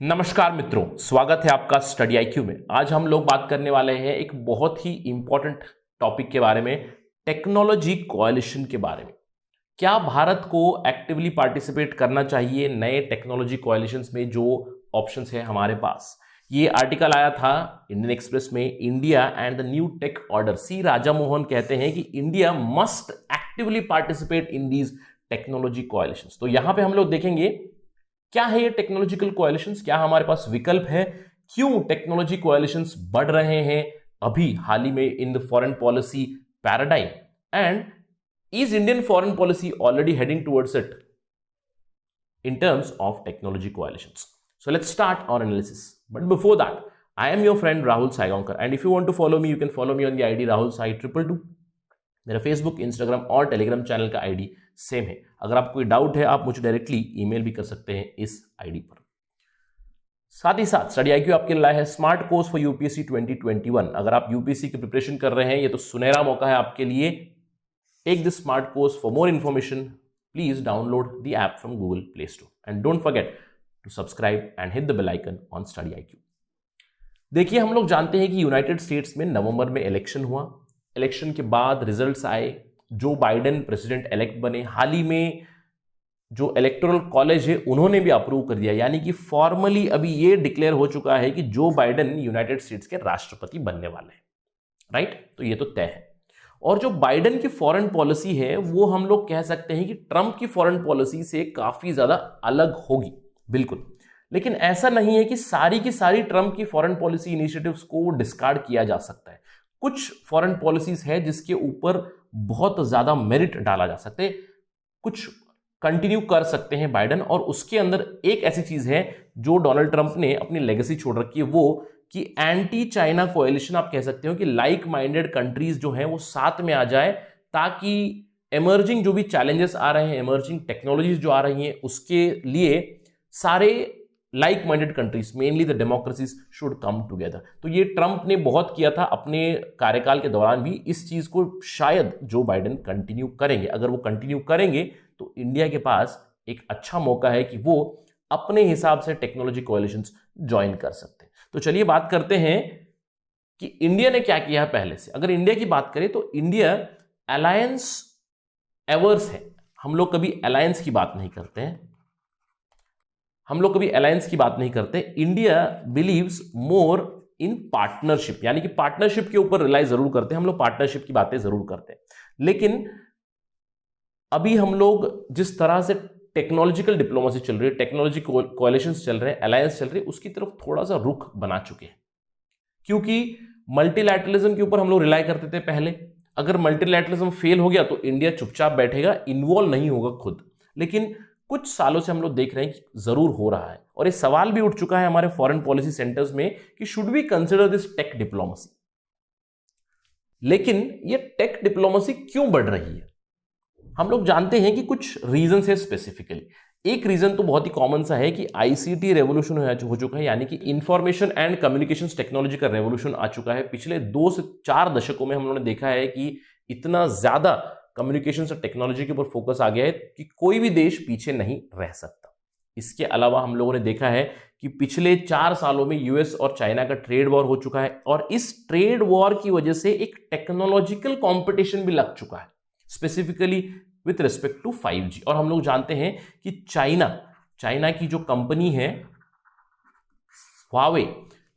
नमस्कार मित्रों, स्वागत है आपका स्टडी आईक्यू में। आज हम लोग बात करने वाले हैं एक बहुत ही इंपॉर्टेंट टॉपिक के बारे में, टेक्नोलॉजी कोएलिशन के बारे में। क्या भारत को एक्टिवली पार्टिसिपेट करना चाहिए नए टेक्नोलॉजी कोएलिशंस में? जो ऑप्शंस है हमारे पास, ये आर्टिकल आया था इंडियन एक्सप्रेस में, India and the new tech order. C Raja Mohan कहते हैं कि India must actively participate in these technology coalitions. तो यहां पे हम लोग देखेंगे क्या है ये टेक्नोलॉजिकल कोएलिशंस, क्या हमारे पास विकल्प है, क्यों टेक्नोलॉजी कोएलिशंस बढ़ रहे हैं अभी हाल ही में in the foreign policy paradigm, and is Indian foreign policy already heading towards it in terms of technology coalitions. So let's start our analysis. But before that, I am your friend Rahul Saigaonkar, and if you want to follow me, you can follow me on the ID Rahul Sai 222. मेरा Facebook, Instagram और Telegram channel का ID same है। अगर आपको कोई doubt है, आप मुझे डायरेक्टली ईमेल भी कर सकते हैं इस आईडी पर। साथ ही साथ स्टडी आईक्यू आपके लिए लाया है स्मार्ट कोर्स फॉर यूपीएससी 2021। अगर आप यूपीएससी की प्रिपरेशन कर रहे हैं, ये तो सुनहरा मौका है आपके लिए। Take this smart course. For more information please download the app from Google Play Store and don't forget to subscribe and hit the bell icon on Study IQ। देखिए, हम लोग जानते हैं कि यूनाइटेड स्टेट्स में नवंबर में इलेक्शन हुआ। Election के बाद रिजल्ट्स आए, जो बाइडेन प्रेसिडेंट इलेक्ट बने। हाल ही में जो इलेक्टोरल कॉलेज है उन्होंने भी अप्रूव कर दिया, यानी कि फॉर्मली अभी ये डिक्लेयर हो चुका है कि जो बाइडेन यूनाइटेड स्टेट्स के राष्ट्रपति बनने वाले हैं। राइट, तो ये तो तय है। और जो बाइडेन की फॉरेन पॉलिसी है वो हम लोग कह सकते हैं कि ट्रंप की फॉरेन पॉलिसी से काफी ज्यादा अलग होगी, बिल्कुल। लेकिन ऐसा नहीं है कि सारी की सारी ट्रंप की फॉरेन पॉलिसी इनिशिएटिव्स को डिस्कार्ड किया जा सकता है। कुछ फॉरेन पॉलिसीज है जिसके ऊपर बहुत ज्यादा मेरिट डाला जा सकता है, कुछ कंटिन्यू कर सकते हैं बाइडेन। और उसके अंदर एक ऐसी चीज है जो डोनाल्ड ट्रंप ने अपनी लेगेसी छोड़ रखी है, वो कि एंटी चाइना कोएलिशन आप कह सकते हो, कि लाइक माइंडेड कंट्रीज जो हैं वो साथ में आ जाए, ताकि एमर्जिंग जो भी चैलेंजेस आ रहे हैं, एमर्जिंग टेक्नोलॉजीज जो आ रही हैं, उसके लिए सारे like minded countries, mainly the democracies, should come together. तो ये ट्रंप ने बहुत किया था अपने कार्यकाल के दौरान भी। इस चीज को शायद जो बाइडेन कंटिन्यू करेंगे। अगर वो कंटिन्यू करेंगे तो इंडिया के पास एक अच्छा मौका है कि वो अपने हिसाब से टेक्नोलॉजी कोएलिशंस ज्वाइन कर सकते हैं। तो चलिए बात करते हैं कि इंडिया ने क्या किया है पहले से। अगर इंडिया की बात करें तो इंडिया अलायंस एवर्स है। हम लोग कभी अलायंस की बात नहीं करते हैं, India believes more in partnership, यानी कि पार्टनरशिप के ऊपर रिलाई जरूर करते हैं। हम लोग पार्टनरशिप की बातें जरूर करते हैं, लेकिन अभी हम लोग जिस तरह से टेक्नोलॉजिकल डिप्लोमेसी चल रही है, टेक्नोलॉजी कोएलिशंस चल रहे हैं, अलायंस चल रही है, उसकी तरफ थोड़ा सा रुख बना चुके हैं। क्योंकि मल्टीलैटरलिज्म के ऊपर हम लोग रिलाई करते थे पहले। अगर मल्टीलैटरलिज्म फेल हो गया तो इंडिया चुपचाप बैठेगा, इन्वॉल्व नहीं होगा खुद। लेकिन कुछ सालों से हम लोग देख रहे हैं कि जरूर हो रहा है, और ये सवाल भी उठ चुका है हमारे फॉरेन पॉलिसी सेंटर्स में कि should we consider this tech diplomacy. लेकिन ये टेक डिप्लोमेसी क्यों बढ़ रही है? हम लोग जानते हैं कि कुछ रीजन है स्पेसिफिकली। एक रीजन तो बहुत ही कॉमन सा है कि आईसीटी रेवोल्यूशन हो चुका है, यानी कि इंफॉर्मेशन एंड कम्युनिकेशंस टेक्नोलॉजी का रेवोल्यूशन आ चुका है। पिछले 2 से 4 दशकों में हम लोगों ने देखा है कि इतना ज्यादा कम्युनिकेशंस और टेक्नोलॉजी के ऊपर फोकस आ गया है कि कोई भी देश पीछे नहीं रह सकता। इसके अलावा हम लोगों ने देखा है कि पिछले 4 सालों में यूएस और चाइना का ट्रेड वॉर हो चुका है, और इस ट्रेड वॉर की वजह से एक टेक्नोलॉजिकल कॉम्पिटिशन भी लग चुका है, specifically with respect to 5G। और हम लोग जानते हैं कि चाइना की जो कंपनी है Huawei,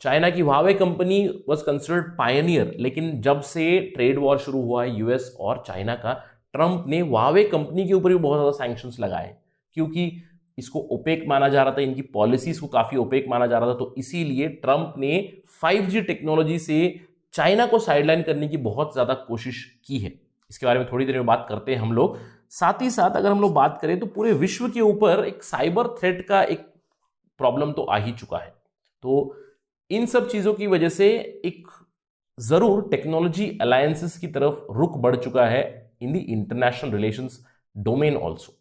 चाइना की Huawei company was considered Pioneer. लेकिन जब से ट्रेड वॉर शुरू हुआ है यूएस और चाइना का, ट्रंप ने Huawei कंपनी के ऊपर भी बहुत ज्यादा सैंक्शंस लगाए, क्योंकि इसको ओपेक माना जा रहा था, इनकी पॉलिसीज को काफी ओपेक माना जा रहा था। तो इसीलिए ट्रंप ने 5G टेक्नोलॉजी से चाइना को साइडलाइन करने की बहुत ज्यादा कोशिश की है। इसके बारे में थोड़ी देर में बात करते हैं हम लोग। साथ ही साथ अगर हम लोग बात करें तो पूरे विश्व के ऊपर एक साइबर थ्रेट का एक प्रॉब्लम तो आ ही चुका है। तो इन सब चीजों की वजह से एक जरूर टेक्नोलॉजी अलायंसेस की तरफ रुख बढ़ चुका है in the international relations domain also.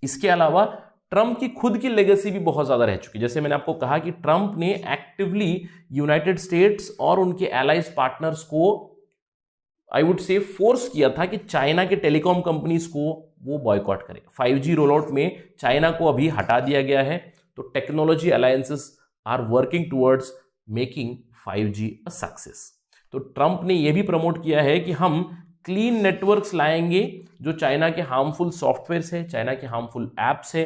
इसके अलावा ट्रंप की खुद की लेगेसी भी बहुत ज्यादा रह चुकी है। जैसे मैंने आपको कहा कि ट्रंप ने एक्टिवली यूनाइटेड स्टेट्स और उनके एलाइज पार्टनर्स को आई वुड से फोर्स किया था कि चाइना के टेलीकॉम कंपनीज को वो बॉयकॉट करे। 5G रोल आउट में चाइना को अभी हटा दिया गया है। तो technology alliances are working towards making 5G a success. तो ट्रंप ने यह भी प्रमोट किया है कि हम क्लीन नेटवर्क्स लाएंगे, जो चाइना के हार्मफुल सॉफ्टवेयर्स है, चाइना के हार्मफुल एप्स है,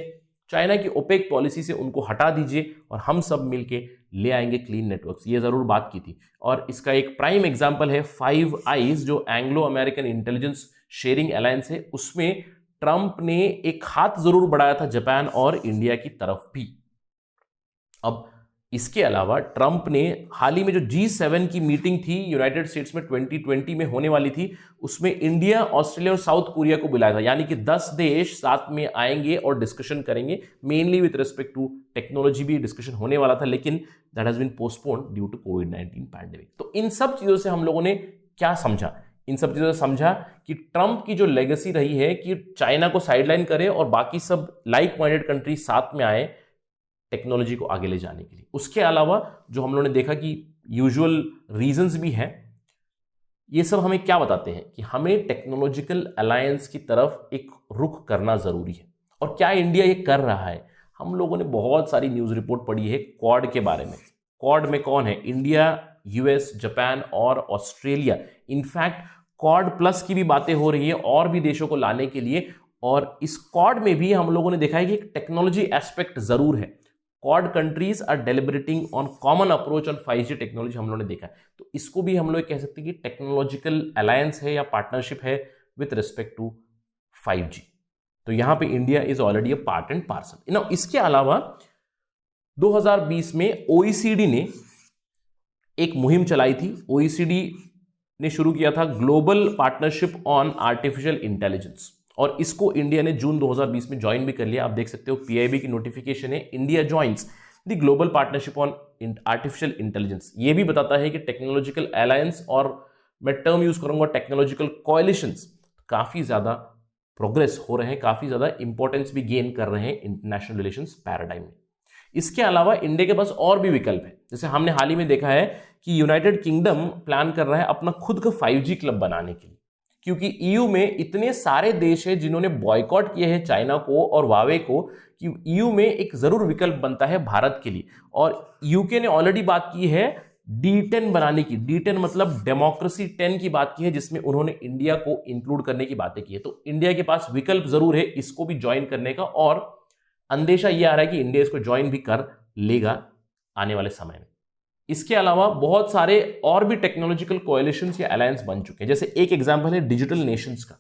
चाइना की ओपेक पॉलिसी से उनको हटा दीजिए और हम सब मिलके ले आएंगे क्लीन नेटवर्क्स। ये जरूर बात की थी। और इसका एक प्राइम एग्जांपल है 5 आईज, जो Anglo American intelligence sharing alliance है। उसमें ट्रंप ने एक हाथ जरूर बढ़ाया था जापान और इंडिया की तरफ भी। अब इसके अलावा ट्रंप ने हाल ही में जो G7 की मीटिंग थी यूनाइटेड स्टेट्स में 2020 में होने वाली थी, उसमें इंडिया, ऑस्ट्रेलिया और साउथ कोरिया को बुलाया था। यानी कि 10 देश साथ में आएंगे और डिस्कशन करेंगे, mainly with respect to technology भी डिस्कशन होने वाला था, लेकिन that has been postponed due to कोविड-19 पैंडेमिक। तो इन सब चीजों से हम लोगों ने क्या समझा? इन सब चीजों से समझा कि ट्रंप की जो लेगेसी रही है कि चाइना को साइडलाइन करे और बाकी सब लाइक माइंडेड कंट्री साथ में आए टेक्नोलॉजी को आगे ले जाने के लिए। उसके अलावा जो हम लोगों ने देखा कि यूजुअल रीजंस भी हैं, ये सब हमें क्या बताते हैं कि हमें टेक्नोलॉजिकल अलायंस की तरफ एक रुख करना जरूरी है। और क्या इंडिया ये कर रहा है? हम लोगों ने बहुत सारी न्यूज रिपोर्ट पढ़ी है क्वाड के बारे में। क्वाड में कौन है? इंडिया, यूएस, जापान और ऑस्ट्रेलिया। इनफैक्ट क्वाड प्लस की भी बातें हो रही है और भी देशों को लाने के लिए। और इस क्वाड में भी हम लोगों ने देखा है कि एक टेक्नोलॉजी एस्पेक्ट जरूर है। Quad countries are deliberating on common approach on 5G technology, हम लोगों ने देखा है। तो इसको भी हम लोग कह सकते हैं कि टेक्नोलॉजिकल अलायंस है या पार्टनरशिप है विथ रिस्पेक्ट टू 5G। तो यहां पे India is already a part and parcel. ना इसके अलावा 2020 में OECD ने एक मुहिम चलाई थी। OECD ने शुरू किया था global partnership on artificial intelligence, और इसको इंडिया ने जून 2020 में ज्वाइन भी कर लिया। आप देख सकते हो PIB की नोटिफिकेशन है, India joins the global partnership on artificial intelligence. ये भी बताता है कि टेक्नोलॉजिकल अलायंस, और मैं टर्म यूज करूंगा टेक्नोलॉजिकल कोएलिशंस, काफी ज्यादा प्रोग्रेस हो रहे हैं, काफी ज्यादा इंपॉर्टेंस भी गेन कर रहे हैं इंटरनेशनल रिलेशंस पैराडाइम में। इसके अलावा इंडिया के पास और भी विकल्प है। जैसे हमने हाल ही में देखा है कि यूनाइटेड किंगडम प्लान कर रहा है अपना खुद का 5G क्लब बनाने के लिए, क्योंकि EU में इतने सारे देश हैं जिन्होंने बॉयकॉट किए हैं चाइना को और वावे को, कि EU में एक जरूर विकल्प बनता है भारत के लिए। और UK ने ऑलरेडी बात की है D10 बनाने की। D10 मतलब डेमोक्रेसी 10 की बात की है, जिसमें उन्होंने इंडिया को इंक्लूड करने की बातें की है। तो इंडिया के पास विकल्प जरूर है इसको भी ज्वाइन करने का, और अंदेशा यह आ रहा है कि इंडिया इसको ज्वाइन भी कर लेगा आने वाले समय में। इसके अलावा बहुत सारे और भी टेक्नोलॉजिकल कोएलिशंस या अलायंस बन चुके हैं। जैसे एक एग्जांपल है डिजिटल नेशंस का।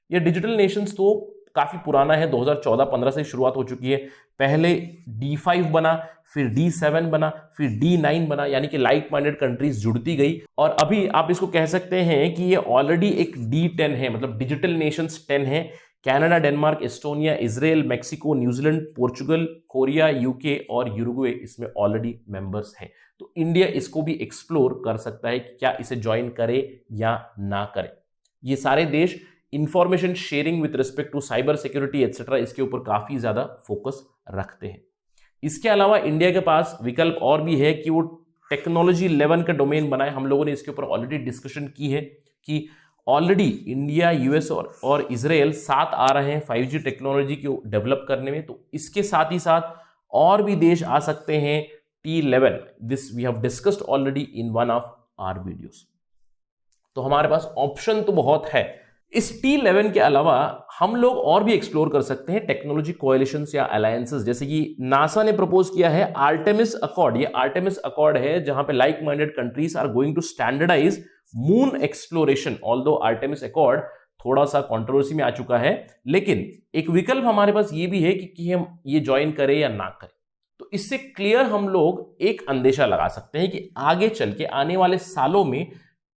ये डिजिटल नेशंस तो काफी पुराना है, 2014-15 से शुरुआत हो चुकी है। पहले D5 बना, फिर D7 बना, फिर D9 बना, यानी कि लाइक माइंडेड कंट्रीज जुड़ती गई। और अभी आप इसको कह सकते हैं कि ये ऑलरेडी एक D10 है, मतलब डिजिटल नेशंस 10 है। Canada, Denmark, Estonia, Israel, Mexico, New Zealand, Portugal, Korea, UK और यूरुग्वे इसमें ऑलरेडी मेंबर्स हैं। तो इंडिया इसको भी एक्सप्लोर कर सकता है कि क्या इसे ज्वाइन करे या ना करे। ये सारे देश information sharing with respect to cyber security etcetera, इसके ऊपर काफी ज्यादा फोकस रखते हैं। इसके अलावा इंडिया के पास विकल्प और भी है कि वो टेक्नोलॉजी 11 का डोमेन बनाए। हम लोगों ने इसके ऊपर ऑलरेडी डिस्कशन की है कि ऑलरेडी इंडिया, यूएस और इजराइल साथ आ रहे हैं 5G टेक्नोलॉजी को डेवलप करने में। तो इसके साथ ही साथ और भी देश आ सकते हैं T11। This we have discussed already in one of our videos. तो हमारे पास ऑप्शन तो बहुत है। इस T11 के अलावा हम लोग और भी एक्सप्लोर कर सकते हैं टेक्नोलॉजी कोएलिशंस या अलायंसेस, जैसे कि नासा ने प्रपोज किया है आर्टेमिस अकॉर्ड। ये आर्टेमिस अकॉर्ड है जहां पे like minded countries are going to standardise moon exploration. Although Artemis accord थोड़ा सा कंट्रोवर्सी में आ चुका है, लेकिन एक विकल्प हमारे पास ये भी है कि हम ये ज्वाइन करें या ना करें। तो इससे क्लियर हम लोग एक अंदेशा लगा सकते हैं कि आगे चल के आने वाले सालों में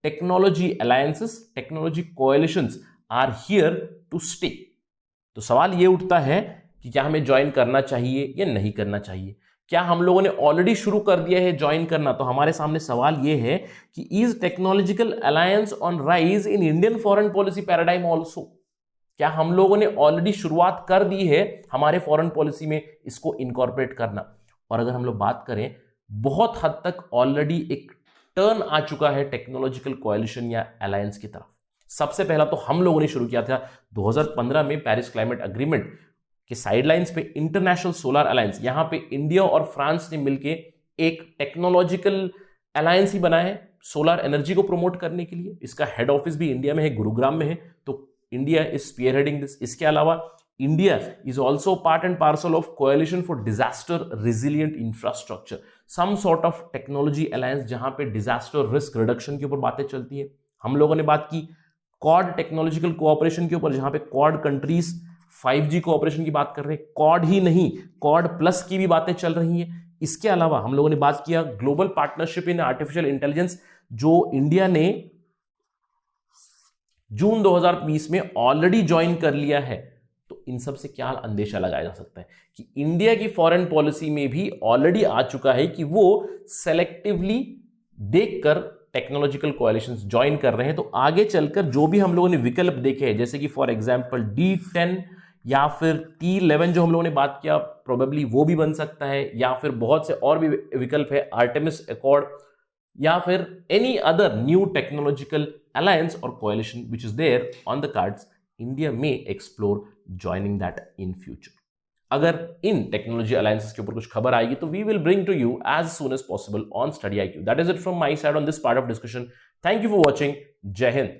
technology alliances, technology coalitions are here to stay. तो सवाल ये उठता है कि क्या हमें ज्वाइन करना चाहिए या नहीं करना चाहिए। क्या हम लोगों ने ऑलरेडी शुरू कर दिया है ज्वाइन करना? तो हमारे सामने सवाल ये है कि is technological alliance on rise in Indian foreign policy paradigm also? क्या हम लोगों ने ऑलरेडी शुरुआत कर दी है हमारे फॉरेन पॉलिसी में इसको इनकॉर्पोरेट करना? और अगर हम लोग बात करें, बहुत हद तक ऑलरेडी एक टर्न आ चुका है टेक्नोलॉजिकल कोएलिशन या अलायंस की तरफ। सबसे पहला तो हम लोगों ने शुरू किया था 2015 में पेरिस क्लाइमेट अग्रीमेंट के साइडलाइंस पे इंटरनेशनल सोलर अलायंस। यहां पे इंडिया और फ्रांस ने मिलकर एक टेक्नोलॉजिकल अलायंस ही बना है सोलर एनर्जी को प्रमोट करने के लिए। इसका हेड ऑफिस भी इंडिया में है, गुरुग्राम में है। तो इंडिया इज स्पीयरहेडिंग दिस। इसके अलावा India is also part and parcel of coalition for disaster resilient infrastructure, some sort of technology alliance जहां पे डिजास्टर रिस्क रिडक्शन के ऊपर बातें चलती है। हम लोगों ने बात की क्वाड टेक्नोलॉजिकल कोऑपरेशन के ऊपर, जहां पे क्वाड कंट्रीज 5G कोऑपरेशन की बात कर रहे हैं। क्वाड ही नहीं, क्वाड प्लस की भी बातें चल रही हैं। इसके अलावा हम लोगों ने बात किया global partnership in artificial intelligence, जो इंडिया ने जून 2020 में ऑलरेडी ज्वाइन कर लिया है। तो इन सब से क्या अंदेशा लगाया जा सकता है कि इंडिया की फॉरेन पॉलिसी में भी ऑलरेडी आ चुका है कि वो सेलेक्टिवली देखकर टेक्नोलॉजिकल कोएलिशंस ज्वाइन कर रहे हैं। तो आगे चलकर जो भी हम लोगों ने विकल्प देखे हैं, जैसे कि फॉर एग्जांपल D10 या फिर T11 जो हम लोगों ने बात किया, प्रोबेबली वो भी बन सकता है, या फिर बहुत से और भी विकल्प है, आर्टेमिस अकॉर्ड, या फिर any other new technological alliance और coalition which is there on the cards. India may explore joining that in future. अगर इन टेक्नोलॉजी अलायंसेस के ऊपर कुछ खबर आएगी तो we will bring to you as soon as possible on study IQ। That is it from my side on this part of discussion. Thank you for watching. जय हिंद।